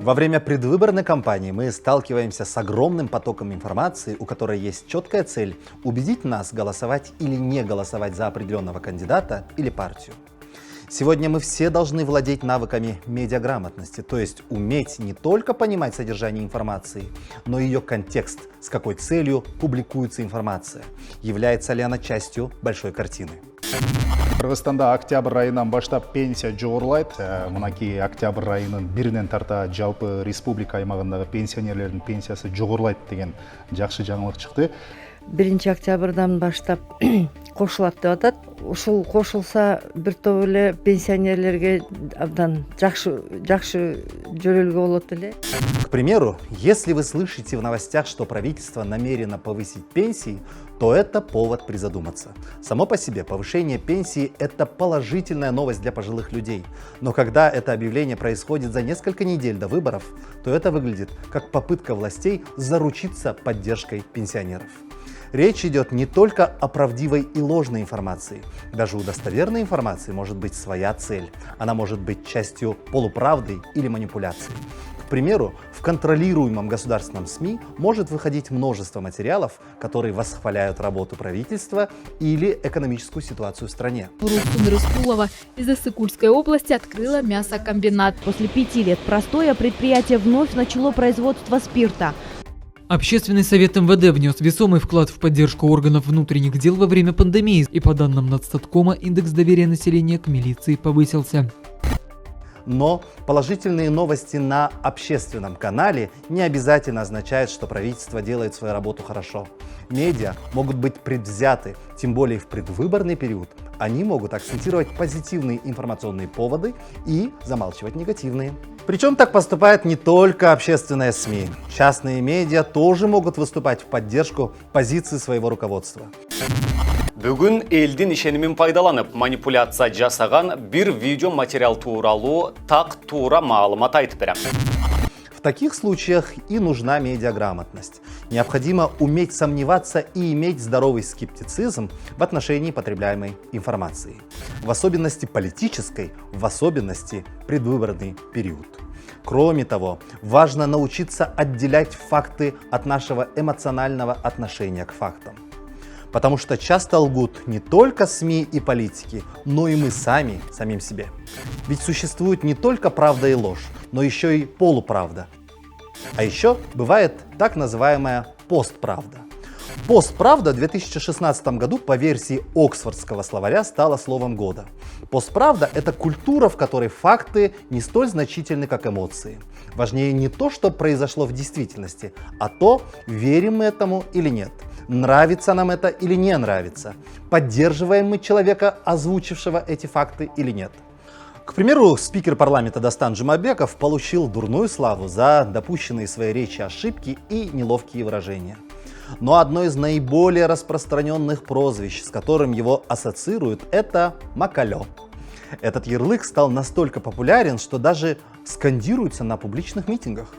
Во время предвыборной кампании мы сталкиваемся с огромным потоком информации, у которой есть четкая цель – убедить нас голосовать или не голосовать за определенного кандидата или партию. Сегодня мы все должны владеть навыками медиаграмотности, то есть уметь не только понимать содержание информации, но и ее контекст, с какой целью публикуется информация, является ли она частью большой картины. Кыргызстанда октябрь айынан баштап пенсия жогорулайт. Мынакей октябрь айынын биринен тарта жалпы республика аймагындагы пенсионерлердин пенсиясы жогорулайт деген жакшы жаңылык чыкты. 1 октябрдан баштап кошулат деп атат. Ушул кошулса бир топ эле пенсионерлерге абдан жакшы жөлөлгө болот эле. К примеру, если вы слышите в новостях, что правительство намерено повысить пенсии, то это повод призадуматься. Само по себе повышение пенсии – это положительная новость для пожилых людей. Но когда это объявление происходит за несколько недель до выборов, то это выглядит как попытка властей заручиться поддержкой пенсионеров. Речь идет не только о правдивой и ложной информации. Даже у достоверной информации может быть своя цель. Она может быть частью полуправды или манипуляции. К примеру, в контролируемом государственном СМИ может выходить множество материалов, которые восхваляют работу правительства или экономическую ситуацию в стране. Рустум Рыскулова из Иссык-Кульской области открыла мясокомбинат. После 5 лет простоя предприятие вновь начало производство спирта. Общественный совет МВД внес весомый вклад в поддержку органов внутренних дел во время пандемии, и по данным Нацстаткома индекс доверия населения к милиции повысился. Но положительные новости на общественном канале не обязательно означают, что правительство делает свою работу хорошо. Медиа могут быть предвзяты, тем более в предвыборный период. Они могут акцентировать позитивные информационные поводы и замалчивать негативные. Причем так поступает не только общественные СМИ. Частные медиа тоже могут выступать в поддержку позиции своего руководства. Бүгін элдин ишенимин пайдаланып манипуляция жасаган бир видео материал тууралуу так туура маалымат айтып берем. В таких случаях и нужна медиаграмотность. Необходимо уметь сомневаться и иметь здоровый скептицизм в отношении потребляемой информации. В особенности политической, в особенности предвыборный период. Кроме того, важно научиться отделять факты от нашего эмоционального отношения к фактам. Потому что часто лгут не только СМИ и политики, но и мы самим себе. Ведь существует не только правда и ложь, но еще и полуправда. А еще бывает так называемая постправда. Постправда в 2016 году по версии Оксфордского словаря стала словом года. Постправда – это культура, в которой факты не столь значительны, как эмоции. Важнее не то, что произошло в действительности, а то, верим мы этому или нет. Нравится нам это или не нравится? Поддерживаем мы человека, озвучившего эти факты, или нет? К примеру, спикер парламента Дастан Джумабеков получил дурную славу за допущенные в своей речи ошибки и неловкие выражения. Но одно из наиболее распространенных прозвищ, с которым его ассоциируют, это «Макалё». Этот ярлык стал настолько популярен, что даже скандируется на публичных митингах.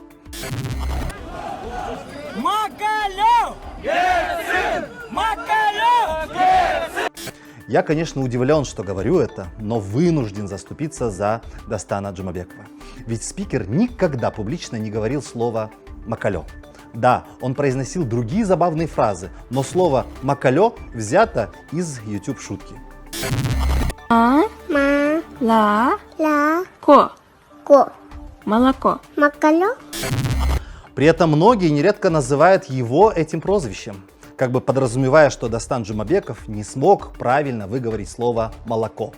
Макалё! Макалё! Я, конечно, удивлен, что говорю это, но вынужден заступиться за Дастана Джумабекова. Ведь спикер никогда публично не говорил слово «макалё». Да, он произносил другие забавные фразы, но слово «макалё» взято из YouTube-шутки. Молоко. Макалё. При этом многие нередко называют его этим прозвищем, как бы подразумевая, что Дастан Джумабеков не смог правильно выговорить слово «молоко».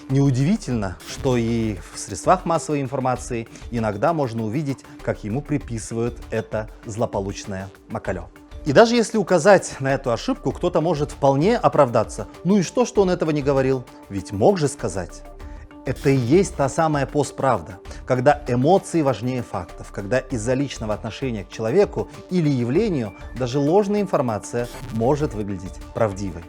Неудивительно, что и в средствах массовой информации иногда можно увидеть, как ему приписывают это злополучное «макалё». И даже если указать на эту ошибку, кто-то может вполне оправдаться. Ну и что он этого не говорил? Ведь мог же сказать. Это и есть та самая постправда, когда эмоции важнее фактов, когда из-за личного отношения к человеку или явлению даже ложная информация может выглядеть правдивой.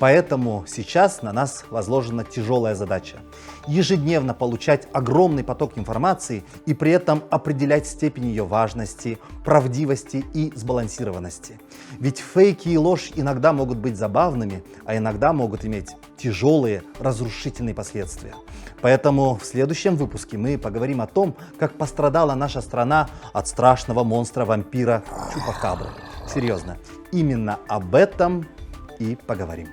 Поэтому сейчас на нас возложена тяжелая задача – ежедневно получать огромный поток информации и при этом определять степень ее важности, правдивости и сбалансированности. Ведь фейки и ложь иногда могут быть забавными, а иногда могут иметь тяжелые, разрушительные последствия. Поэтому в следующем выпуске мы поговорим о том, как пострадала наша страна от страшного монстра-вампира Чупакабры. Серьезно, именно об этом и поговорим.